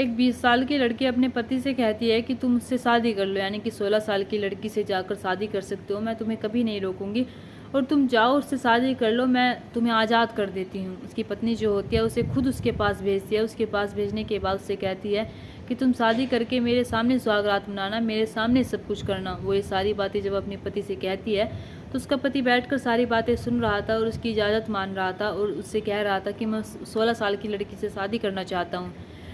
एक 20 साल की लड़की अपने पति से कहती है कि तुम मुझसे शादी कर लो, यानी कि 16 साल की लड़की से जाकर शादी कर सकते हो, मैं तुम्हें कभी नहीं रोकूंगी और तुम जाओ उससे शादी कर लो, मैं तुम्हें आज़ाद कर देती हूँ। उसकी पत्नी जो होती है उसे खुद उसके पास भेजती है। उसके पास भेजने के बाद उससे कहती है कि तुम शादी करके मेरे सामने सुहागरात मनाना, मेरे सामने सब कुछ करना। वो ये सारी बातें जब अपने पति से कहती है तो उसका पति बैठकर सारी बातें सुन रहा था और उसकी इजाज़त मान रहा था और उससे कह रहा था कि मैं 16 साल की लड़की से शादी करना चाहता हूँ।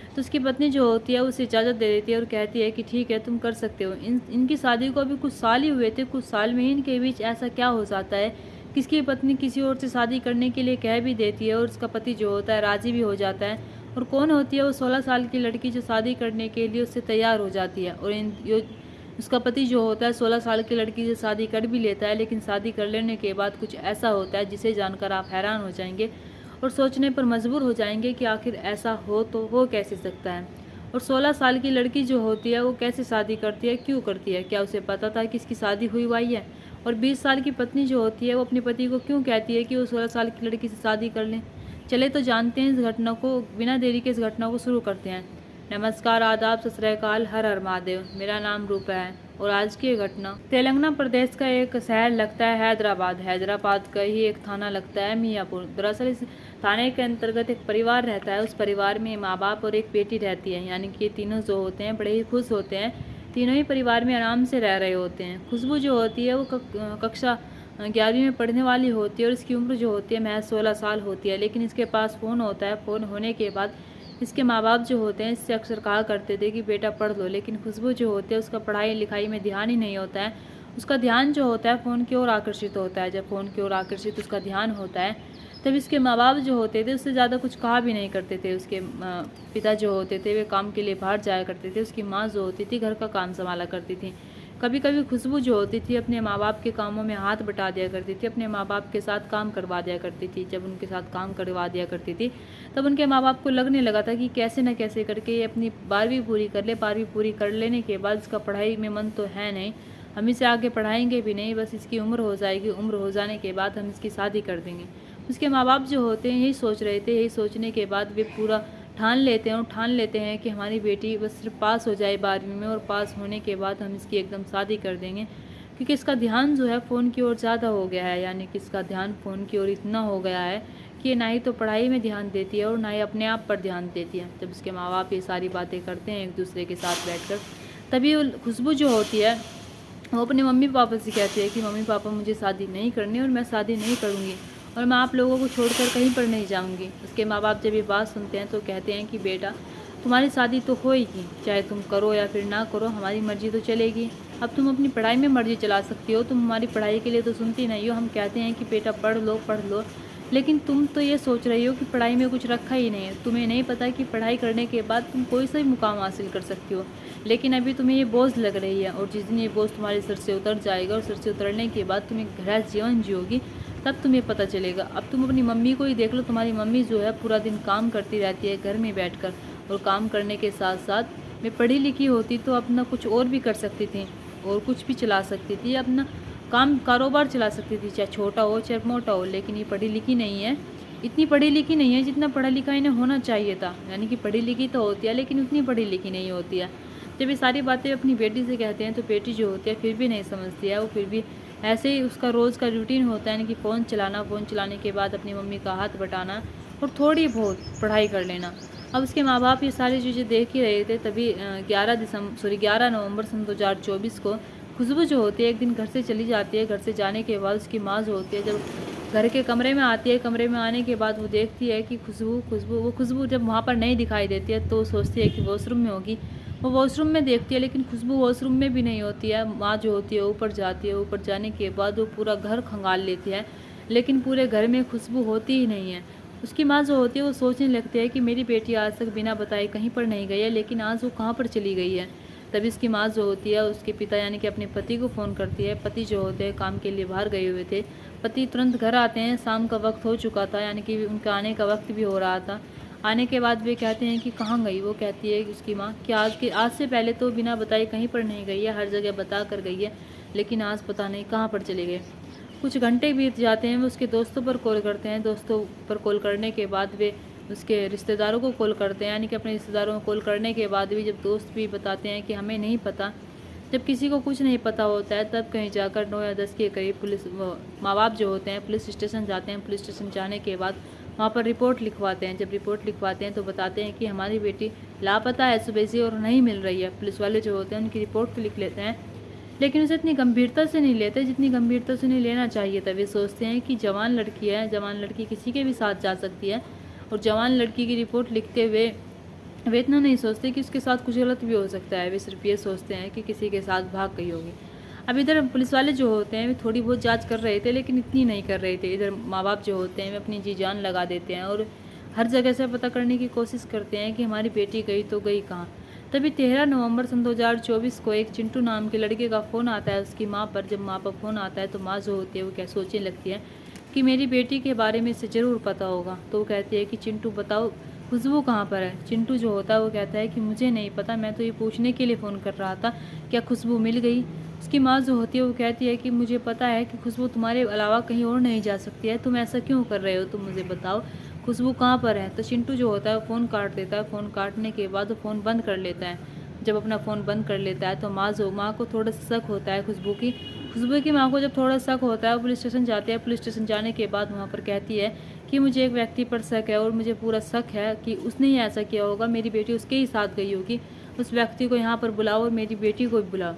तो उसकी पत्नी जो होती है उसे इजाज़त दे देती है और कहती है कि ठीक है, तुम कर सकते हो। इनकी शादी को अभी कुछ साल ही हुए थे, कुछ साल में ही इनके बीच ऐसा क्या हो जाता है, किसकी पत्नी किसी और से शादी करने के लिए कह भी देती है और उसका पति जो होता है राज़ी भी हो जाता है। और कौन होती है वो 16 साल की लड़की जो शादी करने के लिए उससे तैयार हो जाती है। और उसका पति जो होता है 16 साल की लड़की से शादी कर भी लेता है, लेकिन शादी कर लेने के बाद कुछ ऐसा होता है जिसे जानकर आप हैरान हो जाएंगे और सोचने पर मजबूर हो जाएंगे कि आखिर ऐसा हो तो हो कैसे सकता है। और 16 साल की लड़की जो होती है वो कैसे शादी करती है, क्यों करती है, क्या उसे पता था कि इसकी शादी हुई हुई है। और 20 साल की पत्नी जो होती है वो अपने पति को क्यों कहती है कि वो 16 साल की लड़की से शादी कर लें। चले तो जानते हैं इस घटना को, बिना देरी के इस घटना को शुरू करते हैं। नमस्कार, आदाब, सत श्री अकाल, हर हर महादेव। मेरा नाम रूपा है और आज की घटना तेलंगाना प्रदेश का एक शहर लगता है हैदराबाद। हैदराबाद का ही एक थाना लगता है मियापुर। दरअसल इस थाने के अंतर्गत एक परिवार रहता है। उस परिवार में माँ बाप और एक बेटी रहती है, यानी कि तीनों जो होते हैं बड़े ही खुश होते हैं। तीनों ही परिवार में आराम से रह रहे होते हैं। खुशबू जो होती है वो कक्षा 11वीं में पढ़ने वाली होती है और इसकी उम्र जो होती है महज 16 साल होती है। लेकिन इसके पास फ़ोन होता है। फ़ोन होने के बाद इसके माँ बाप जो होते हैं इससे अक्सर कहा करते थे कि बेटा पढ़ लो, लेकिन खुशबू जो होती है उसका पढ़ाई लिखाई में ध्यान ही नहीं होता है। उसका ध्यान जो होता है फ़ोन की ओर आकर्षित होता है। जब फ़ोन की ओर आकर्षित उसका ध्यान होता है तब इसके माँ बाप जो होते थे उससे ज़्यादा कुछ कहा भी नहीं करते थे। उसके पिता जो होते थे वे काम के लिए बाहर जाया करते थे। उसकी माँ जो होती थी घर का काम संभाला करती थी। कभी कभी खुशबू जो होती थी अपने माँ बाप के कामों में हाथ बटा दिया करती थी, अपने माँ बाप के साथ काम करवा दिया करती थी। जब उनके साथ काम करवा दिया करती थी तब उनके माँ बाप को लगने लगा था कि कैसे न कैसे करके ये अपनी 12वीं पूरी कर ले। 12वीं पूरी कर लेने के बाद इसका पढ़ाई में मन तो है नहीं, हम इसे आगे पढ़ाएंगे भी नहीं, बस इसकी उम्र हो जाएगी, उम्र हो जाने के बाद हम इसकी शादी कर देंगे। उसके माँ बाप जो होते हैं यही सोच रहे थे। यही सोचने के बाद वे पूरा ठान लेते हैं कि हमारी बेटी बस सिर्फ पास हो जाए 12वीं में और पास होने के बाद हम इसकी एकदम शादी कर देंगे। क्योंकि इसका ध्यान जो है फ़ोन की ओर ज़्यादा हो गया है, यानी कि इसका ध्यान फ़ोन की ओर इतना हो गया है कि ना ही तो पढ़ाई में ध्यान देती है और ना ही अपने आप पर ध्यान देती है। जब इसके माँ बाप ये सारी बातें करते हैं एक दूसरे के साथ बैठकर, तभी खुशबू जो होती है वो अपने मम्मी पापा से कहती है कि मम्मी पापा मुझे शादी नहीं करनी और मैं शादी नहीं करूँगी और मैं आप लोगों को छोड़कर कहीं पर नहीं जाऊँगी। उसके माँ बाप जब ये बात सुनते हैं तो कहते हैं कि बेटा तुम्हारी शादी तो होएगी, चाहे तुम करो या फिर ना करो, हमारी मर्जी तो चलेगी। अब तुम अपनी पढ़ाई में मर्जी चला सकती हो, तुम हमारी पढ़ाई के लिए तो सुनती नहीं हो। हम कहते हैं कि बेटा पढ़ लो, लेकिन तुम तो ये सोच रही हो कि पढ़ाई में कुछ रखा ही नहीं है। तुम्हें नहीं पता कि पढ़ाई करने के बाद तुम कोई सा भी मुकाम हासिल कर सकती हो, लेकिन अभी तुम्हें ये बोझ लग रही है। और जिस दिन ये बोझ तुम्हारे सर से उतर जाएगा और सर से उतरने के बाद तुम एक गहरा जीवन जियोगी, तब तुम्हें पता चलेगा। अब तुम अपनी मम्मी को ही देख लो, तुम्हारी मम्मी जो है पूरा दिन काम करती रहती है घर में बैठकर, और काम करने के साथ साथ मैं पढ़ी लिखी होती तो अपना कुछ और भी कर सकती थी और कुछ भी चला सकती थी, अपना काम कारोबार चला सकती थी, चाहे छोटा हो चाहे मोटा हो। लेकिन ये पढ़ी लिखी नहीं है, इतनी पढ़ी लिखी नहीं है जितना पढ़ा लिखा इन्हें होना चाहिए था। यानी कि पढ़ी लिखी तो होती है लेकिन उतनी पढ़ी लिखी नहीं होती है। जब ये सारी बातें अपनी बेटी से कहते हैं तो बेटी जो होती है फिर भी नहीं समझती है। वो फिर भी ऐसे ही उसका रोज़ का रूटीन होता है, यानी कि फ़ोन चलाना, फ़ोन चलाने के बाद अपनी मम्मी का हाथ बटाना और थोड़ी बहुत पढ़ाई कर लेना। अब उसके माँ बाप ये सारी चीज़ें देख ही रहे थे। तभी 11 नवंबर सन 2024 को खुशबू जो होती है एक दिन घर से चली जाती है। घर से जाने के बाद उसकी माँ जो होती है जब घर के कमरे में आती है, कमरे में आने के बाद वो देखती है कि खुशबू जब वहाँ पर नहीं दिखाई देती है तो सोचती है कि वॉशरूम में होगी। वो वॉशरूम में देखती है लेकिन खुशबू वॉशरूम में भी नहीं होती है। माँ जो होती है ऊपर जाती है, ऊपर जाने के बाद वो पूरा घर खंगाल लेती है, लेकिन पूरे घर में खुशबू होती ही नहीं है। उसकी माँ जो होती है वो सोचने लगती है कि मेरी बेटी आज तक बिना बताए कहीं पर नहीं गई है, लेकिन आज वो कहाँ पर चली गई है। तभी उसकी माँ जो होती है उसके पिता यानी कि अपने पति को फ़ोन करती है। पति जो होते हैं काम के लिए बाहर गए हुए थे। पति तुरंत घर आते हैं, शाम का वक्त हो चुका था, यानी कि उनका आने का वक्त भी हो रहा था। आने के बाद वे कहते हैं कि कहाँ गई। वो कहती है उसकी माँ कि आज से पहले तो बिना बताए कहीं पर नहीं गई है, हर जगह बता कर गई है, लेकिन आज पता नहीं कहाँ पर चले गए। कुछ घंटे बीत जाते हैं। वो उसके दोस्तों पर कॉल करते हैं। दोस्तों पर कॉल करने के बाद वे उसके रिश्तेदारों को कॉल करते हैं, यानी कि अपने रिश्तेदारों को कॉल करने के बाद भी जब दोस्त भी बताते हैं कि हमें नहीं पता, जब किसी को कुछ नहीं पता होता है तब कहीं जाकर 9 या 10 के करीब पुलिस माँ बाप जो होते हैं पुलिस स्टेशन जाते हैं। पुलिस स्टेशन जाने के बाद वहाँ पर रिपोर्ट लिखवाते हैं। जब रिपोर्ट लिखवाते हैं तो बताते हैं कि हमारी बेटी लापता है सुबह से और नहीं मिल रही है। पुलिस वाले जो होते हैं उनकी रिपोर्ट तो लिख लेते हैं, लेकिन उसे इतनी गंभीरता से नहीं लेते जितनी गंभीरता से उन्हें लेना चाहिए था। वे सोचते हैं कि जवान लड़की है, जवान लड़की किसी के भी साथ जा सकती है, और जवान लड़की की रिपोर्ट लिखते हुए वे इतना नहीं सोचते कि उसके साथ कुछ गलत भी हो सकता है। वे सिर्फ ये सोचते हैं कि किसी के साथ भाग गई होगी। अब इधर पुलिस वाले जो होते हैं वे थोड़ी बहुत जांच कर रहे थे, लेकिन इतनी नहीं कर रहे थे। इधर माँ बाप जो होते हैं वे अपनी जी जान लगा देते हैं और हर जगह से पता करने की कोशिश करते हैं कि हमारी बेटी गई तो गई कहाँ। तभी 13 नवंबर सन 2024 को एक चिंटू नाम के लड़के का फ़ोन आता है उसकी माँ पर। जब माँ पर फ़ोन आता है तो माँ जो होती है वो क्या सोचने लगती है कि मेरी बेटी के बारे में इसे ज़रूर पता होगा। तो वो कहती है कि चिंटू बताओ खुशबू कहाँ पर है। चिंटू जो होता है वो कहता है कि मुझे नहीं पता, मैं तो ये पूछने के लिए फ़ोन कर रहा था क्या खुशबू मिल गई। उसकी माँ जो होती है वो कहती है कि मुझे पता है कि खुशबू तुम्हारे अलावा कहीं और नहीं जा सकती है, तुम ऐसा क्यों कर रहे हो, तुम मुझे बताओ खुशबू कहाँ पर है। तो चिंटू जो होता है वो फ़ोन काट देता है। फ़ोन काटने के बाद वो फ़ोन बंद कर लेता है। जब अपना फ़ोन बंद कर लेता है तो माँ को थोड़ा सा शक होता है खुशबू की माँ को जब थोड़ा शक होता है वो पुलिस स्टेशन जाती है। पुलिस स्टेशन जाने के बाद वहाँ पर कहती है कि मुझे एक व्यक्ति पर शक है और मुझे पूरा शक है कि उसने ही ऐसा किया होगा, मेरी बेटी उसके ही साथ गई होगी। उस व्यक्ति को यहाँ पर बुलाओ और मेरी बेटी को भी बुलाओ।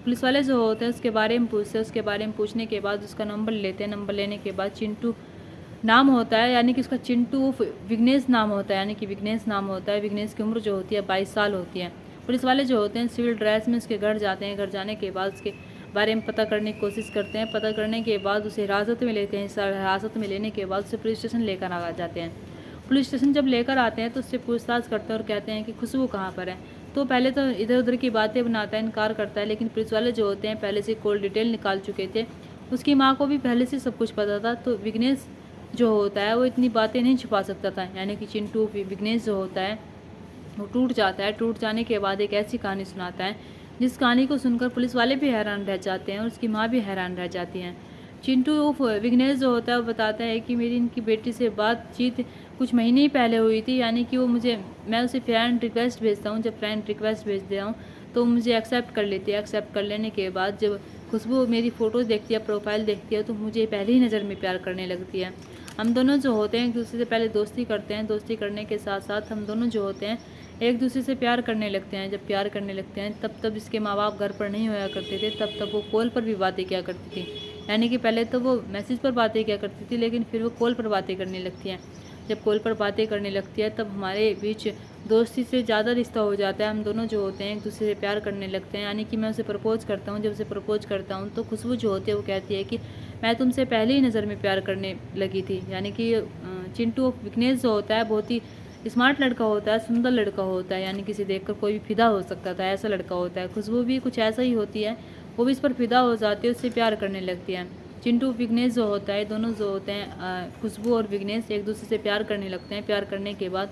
पुलिस वाले जो होते हैं उसके बारे में पूछते हैं। उसके बारे में पूछने के बाद उसका नंबर लेते हैं। नंबर लेने के बाद चिंटू नाम होता है, यानी कि उसका चिंटू विघ्नेश नाम होता है, यानी कि विघ्नेश नाम होता है। विघ्नेश की उम्र जो होती है 22 साल होती है। पुलिस वाले जो होते हैं सिविल ड्रेस में उसके घर जाते हैं। घर जाने के बाद उसके बारे में पता करने की कोशिश करते हैं। पता करने के बाद उसे हिरासत में लेते हैं। हिरासत में लेने के बाद उसे पुलिस स्टेशन लेकर आ जाते हैं। पुलिस स्टेशन जब लेकर आते हैं तो उससे पूछताछ करते हैं और कहते हैं कि खुशबू कहाँ पर है। तो पहले तो इधर उधर की बातें बनाता है, इनकार करता है, लेकिन पुलिस वाले जो होते हैं पहले से कॉल डिटेल निकाल चुके थे। उसकी माँ को भी पहले से सब कुछ पता था। तो विघ्नेश जो होता है वो इतनी बातें नहीं छुपा सकता था, यानी कि चिंटू विघ्नेश जो होता है वो टूट जाता है। टूट जाने के बाद एक ऐसी कहानी सुनाता है जिस कहानी को सुनकर पुलिस वाले भी हैरान रह जाते हैं और उसकी माँ भी हैरान रह जाती हैं। चिंटू विघ्नेश जो होता है वो बताता है कि मेरी इनकी बेटी से बातचीत कुछ महीने ही पहले हुई थी, यानी कि वो मैं उसे फ्रेंड रिक्वेस्ट भेजता हूँ। जब फ्रेंड रिक्वेस्ट भेजता हूँ तो मुझे एक्सेप्ट कर लेती है। एक्सेप्ट कर लेने के बाद जब खुशबू मेरी फ़ोटो देखती है, प्रोफाइल देखती है, तो मुझे पहली ही नज़र में प्यार करने लगती है। हम दोनों जो होते हैं एक दूसरे से पहले दोस्ती करते हैं। दोस्ती करने के साथ साथ हम दोनों जो होते हैं एक दूसरे से प्यार करने लगते हैं। जब प्यार करने लगते हैं तब इसके माँ बाप घर पर नहीं होया करते थे। तब वो कॉल पर भी बातें किया करती थी, यानी कि पहले तो वो मैसेज पर बातें किया करती थी, लेकिन फिर वो कॉल पर बातें करने लगती हैं। जब कॉल पर बातें करने लगती है तब हमारे बीच दोस्ती से ज़्यादा रिश्ता हो जाता है। हम दोनों जो होते हैं एक दूसरे से प्यार करने लगते हैं, यानी कि मैं उसे प्रपोज करता हूँ। जब उसे प्रपोज करता हूँ तो खुशबू जो होती है वो कहती है कि मैं तुमसे पहले ही नज़र में प्यार करने लगी थी। यानी कि चिंटू विघ्नेश जो होता है बहुत ही स्मार्ट लड़का होता है, सुंदर लड़का होता है, यानी किसी देखकर कोई भी फिदा हो सकता था, ऐसा लड़का होता है। खुशबू भी कुछ ऐसा ही होती है, वो भी इस पर फिदा हो जाती है, उससे प्यार करने लगती है। चिंटू विघ्नेश जो होता है दोनों जो होते हैं खुशबू और विघ्नेश एक दूसरे से प्यार करने लगते हैं। प्यार करने के बाद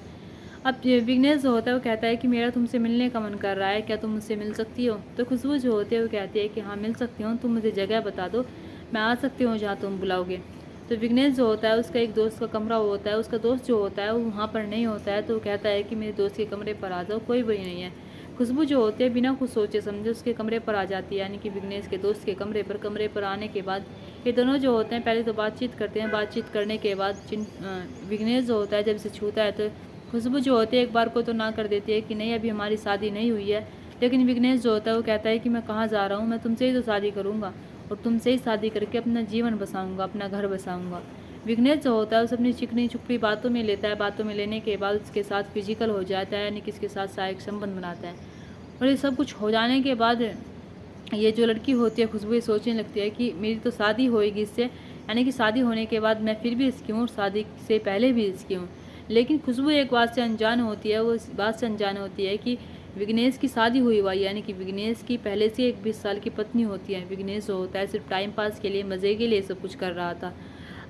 अब विघ्नेश जो होता है वो कहता है कि मेरा तुमसे मिलने का मन कर रहा है, क्या तुम मुझसे मिल सकती हो। तो खुशबू जो होती है वो कहती है कि हाँ मिल सकती हूँ, तुम मुझे जगह बता दो, मैं आ सकती हूँ जहाँ तुम बुलाओगे। तो विघ्नेश जो होता है उसका एक दोस्त का कमरा होता है, उसका दोस्त जो होता है वो वहाँ पर नहीं होता है। तो वो कहता है कि मेरे दोस्त के कमरे पर आ जाओ, कोई वही नहीं है। खुशबू जो होती है बिना कुछ सोचे समझे उसके कमरे पर आ जाती है, यानी कि विघ्नेश के दोस्त के कमरे पर। कमरे पर आने के बाद ये दोनों जो होते हैं पहले तो बातचीत करते हैं। बातचीत करने के बाद विघ्नेश जो होता है जब इसे छूता है तो खुशबू जो होती है एक बार को तो ना कर देती है कि नहीं अभी हमारी शादी नहीं हुई है। लेकिन विघ्नेश जो होता है वो कहता है कि मैं कहाँ जा रहा हूँ, मैं तुमसे ही तो शादी करूँगा और तुमसे ही शादी करके अपना जीवन बसाऊँगा, अपना घर बसाऊँगा। विघ्नेश जो होता है उसे अपनी चिकनी चुपड़ी बातों में लेता है। बातों में लेने के बाद उसके साथ फिजिकल हो जाता है, यानी कि इसके साथ शारीरिक संबंध बनाता है। और ये सब कुछ हो जाने के बाद ये जो लड़की होती है खुशबू ये सोचने लगती है कि मेरी तो शादी होएगी इससे, यानी कि शादी होने के बाद मैं फिर भी इसकी हूँ और शादी से पहले भी इसकी हूँ। लेकिन खुशबू एक बात से अनजान होती है, वो इस बात से अनजान होती है कि विघ्नेश की शादी हुई हुई है, यानी कि विघ्नेश की पहले से एक 20 साल की पत्नी होती है। विघ्नेश जो होता है सिर्फ टाइम पास के लिए, मज़े के लिए सब कुछ कर रहा था।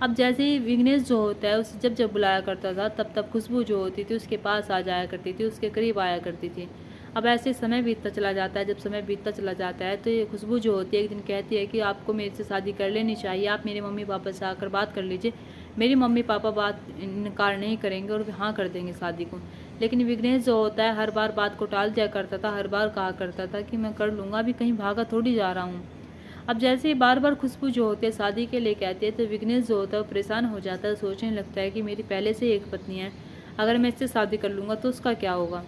अब जैसे ही विघ्नेश जो होता है उसे जब बुलाया करता था तब खुशबू जो होती थी उसके पास आ जाया करती थी, उसके करीब आया करती थी। अब ऐसे समय बीतता चला जाता है। जब समय बीतता चला जाता है तो ये खुशबू जो होती है एक दिन कहती है कि आपको मेरे से शादी कर लेनी चाहिए, आप मेरे मम्मी पापा से आकर बात कर लीजिए, मेरी मम्मी पापा बात इनकार नहीं करेंगे और हाँ कर देंगे शादी को। लेकिन विघ्नेश जो होता है हर बार बात को टाल दिया करता था, हर बार कहा करता था कि मैं कर लूँगा, अभी कहीं भागा थोड़ी जा रहा हूँ। अब जैसे ही बार बार खुशबू जो होती है शादी के लिए कहती है तो विघ्नेश जो होता है वो परेशान हो जाता है, सोचने लगता है कि मेरी पहले से ही एक पत्नी है, अगर मैं इससे शादी कर लूँगा तो उसका क्या होगा।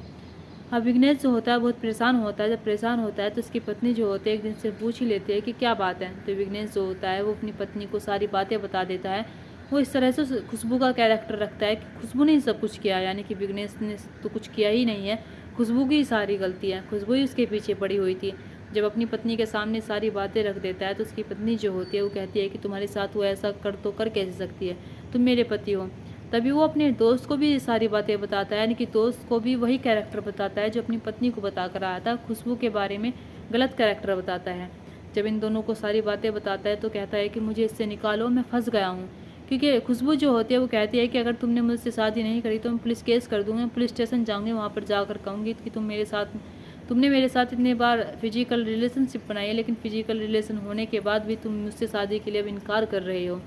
अब विघ्नेश जो होता है बहुत परेशान होता है। जब परेशान होता है तो उसकी पत्नी जो होती है एक दिन से पूछ ही लेती है कि क्या बात है। तो विघ्नेश जो होता है वो अपनी पत्नी को सारी बातें बता देता है। वो इस तरह से खुशबू का कैरेक्टर रखता है कि खुशबू ने ही सब कुछ किया, यानी कि विघ्नेश ने तो कुछ किया ही नहीं है, खुशबू की सारी गलती है, खुशबू ही उसके पीछे पड़ी हुई थी। जब अपनी पत्नी के सामने सारी बातें रख देता है तो उसकी पत्नी जो होती है वो कहती है कि तुम्हारे साथ वो ऐसा कर तो कर कैसे सकती है, तुम मेरे पति हो। तभी वो अपने दोस्त को भी सारी बातें बताता है, यानी कि दोस्त को भी वही कैरेक्टर बताता है जो अपनी पत्नी को बता कर आया था, खुशबू के बारे में गलत कैरेक्टर बताता है। जब इन दोनों को सारी बातें बताता है तो कहता है कि मुझे इससे निकालो, मैं फंस गया हूँ। क्योंकि खुशबू जो होती है वो कहती है कि अगर तुमने मुझसे शादी नहीं करी तो मैं पुलिस केस कर दूँगी, पुलिस स्टेशन जाऊँगी, वहाँ पर जाकर कहूँगी कि तुमने मेरे साथ इतने बार फिजिकल रिलेशनशिप बनाई है, लेकिन फिजिकल रिलेशन होने के बाद भी तुम मुझसे शादी के लिए अब इनकार कर रहे हो।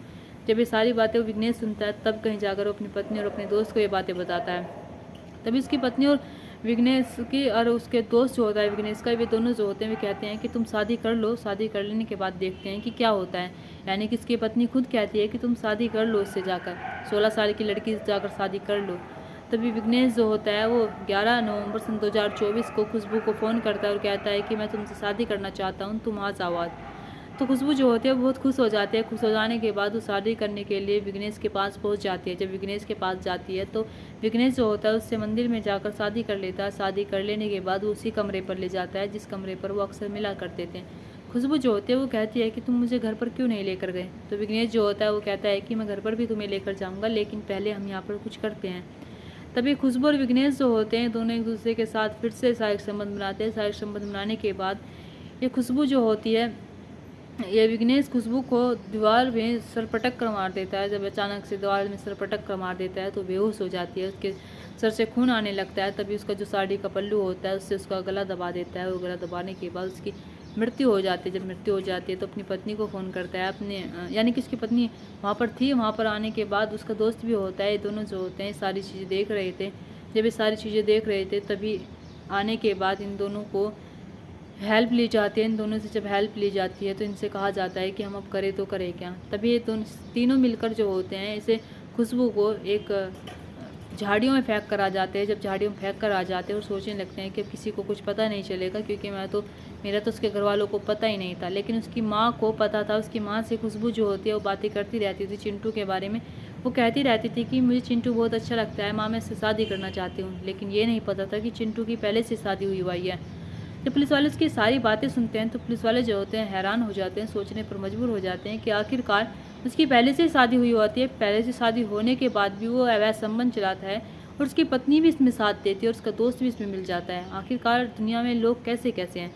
जब ये सारी बातें वो विघ्नेश सुनता है तब कहीं जाकर वो अपनी पत्नी और अपने दोस्त को ये बातें बताता है। तभी उसकी पत्नी और विघ्नेश की और उसके दोस्त जो होता है विघ्नेश का, वे दोनों जो होते हैं वे कहते हैं कि तुम शादी कर लो, शादी कर लेने के बाद देखते हैं कि क्या होता है। यानी कि इसकी पत्नी खुद कहती है कि तुम शादी कर लो, इससे जाकर 16 साल की लड़की से जाकर शादी कर लो। तभी विघ्नेश जो होता है वो 11 नवंबर सन 2024 को खुशबू को फ़ोन करता है और कहता है कि मैं तुमसे शादी करना चाहता हूँ, तुम आ जाओ आज। तो खुशबू जो होती है बहुत खुश हो जाती है। खुश हो जाने के बाद वो शादी करने के लिए विघ्नेश के पास पहुंच जाती है। जब विघ्नेश के पास जाती है तो विघ्नेश जो होता है उससे मंदिर में जाकर शादी कर लेता है। शादी कर लेने के बाद वो उसी कमरे पर ले जाता है जिस कमरे पर वो अक्सर मिला करते थे। खुशबू जो होती है वो कहती है कि तुम मुझे घर पर क्यों नहीं लेकर गए। तो विघ्नेश जो होता है वो कहता है कि मैं घर पर भी तुम्हें लेकर जाऊँगा, लेकिन पहले हम यहाँ पर कुछ करते हैं। तभी खुशबू और विघ्नेश जो होते हैं दोनों एक दूसरे के साथ फिर से शारीरिक संबंध बनाते हैं। शारीरिक संबंध बनाने के बाद ये खुशबू जो होती है, ये विघ्नेश खुशबू को दीवार में सरपटक कर मार देता है। जब अचानक से दीवार में सरपटक कर मार देता है तो बेहोश हो जाती है, उसके सर से खून आने लगता है। तभी उसका जो साड़ी का पल्लू होता है उससे उसका गला दबा देता है। वो गला दबाने के बाद उसकी मृत्यु हो जाती है। जब मृत्यु हो जाती है तो अपनी पत्नी को फ़ोन करता है, अपने यानी कि उसकी पत्नी वहाँ पर थी। वहाँ पर आने के बाद उसका दोस्त भी होता है, ये दोनों जो होते हैं सारी चीज़ें देख रहे थे। जब ये सारी चीज़ें देख रहे थे तभी आने के बाद इन दोनों को हेल्प ली जाती है। इन दोनों से जब हेल्प ली जाती है तो इनसे कहा जाता है कि हम अब करें तो करें क्या। तभी ये तीनों मिलकर जो होते हैं इसे खुशबू को एक झाड़ियों में फेंक कर आ जाते हैं। जब झाड़ियों में फेंक कर आ जाते हैं और सोचने लगते हैं कि अब किसी को कुछ पता नहीं चलेगा, क्योंकि मेरा तो उसके घर वालों को पता ही नहीं था। लेकिन उसकी माँ को पता था। उसकी माँ से खुशबू जो होती है वो बातें करती रहती थी चिंटू के बारे में। वो कहती रहती थी कि मुझे चिंटू बहुत अच्छा लगता है, माँ मैं इससे शादी करना चाहती हूँ। लेकिन ये नहीं पता था कि चिंटू की पहले से शादी हुई हुई है। जब पुलिस वाले उसकी सारी बातें सुनते हैं तो पुलिस वाले जो होते हैं हैरान हो जाते हैं, सोचने पर मजबूर हो जाते हैं कि आखिरकार उसकी पहले से शादी हुई होती है, पहले से शादी होने के बाद भी वो अवैध संबंध चलाता है और उसकी पत्नी भी इसमें साथ देती है और उसका दोस्त भी इसमें मिल जाता है। आखिरकार दुनिया में लोग कैसे कैसे हैं।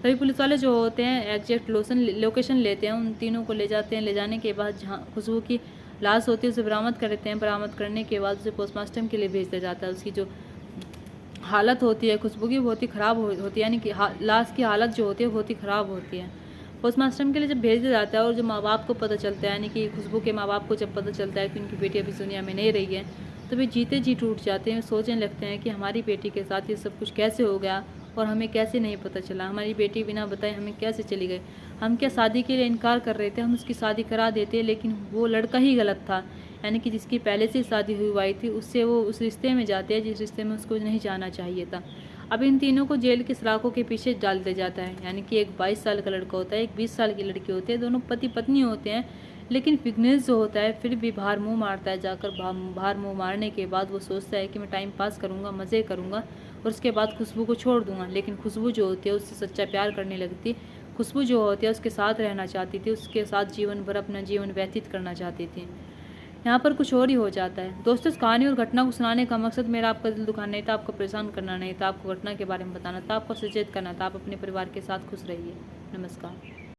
तभी पुलिस वाले जो होते हैं एग्जैक्ट लोकेशन लेते हैं, उन तीनों को ले जाते हैं। ले जाने के बाद जहाँ खुशबू की लाश होती है उसे बरामद कर लेते हैं। बरामद करने के बाद उसे पोस्टमार्टम के लिए भेज दिया जाता है। उसकी जो हालत होती है खुशबू की बहुत ही ख़राब होती है, यानी कि लाश की हालत जो होती है बहुत ही ख़राब होती है। पोस्टमार्टम के लिए जब भेज दिया जाता है और जो माँ बाप को पता चलता है, यानी कि खुशबू के माँ बाप को जब पता चलता है कि उनकी बेटी अभी दुनिया में नहीं रही है तो वे जीते जी टूट जाते हैं। सोचने लगते हैं कि हमारी बेटी के साथ ये सब कुछ कैसे हो गया और हमें कैसे नहीं पता चला। हमारी बेटी बिना बताए हमें कैसे चली गई। हम क्या शादी के लिए इनकार कर रहे थे, हम उसकी शादी करा देते, लेकिन वो लड़का ही गलत था। यानी कि जिसकी पहले से शादी हुई थी उससे वो उस रिश्ते में जाते हैं जिस रिश्ते में उसको नहीं जाना चाहिए था। अब इन तीनों को जेल के सलाखों के पीछे डाल दिया जाता है। यानी कि एक 22 साल का लड़का होता है, एक 20 साल की लड़की होती है, दोनों पति पत्नी होते हैं। लेकिन विघ्नेश जो होता है फिर भी बाहर मुंह मारता है। जाकर बाहर मुंह मारने के बाद वो सोचता है कि मैं टाइम पास करूँगा, मज़े करूँगा और उसके बाद खुशबू को छोड़ दूँगा। लेकिन खुशबू जो होती है उससे सच्चा प्यार करने लगती। खुशबू जो होती है उसके साथ रहना चाहती थी, उसके साथ जीवन भर अपना जीवन व्यतीत करना चाहती थी। यहाँ पर कुछ और ही हो जाता है। दोस्तों, इस कहानी और घटना को सुनाने का मकसद मेरा आपका दिल दुखाना नहीं था, आपको परेशान करना नहीं था, आपको घटना के बारे में बताना था, आपको सचेत करना था। आप अपने परिवार के साथ खुश रहिए। नमस्कार।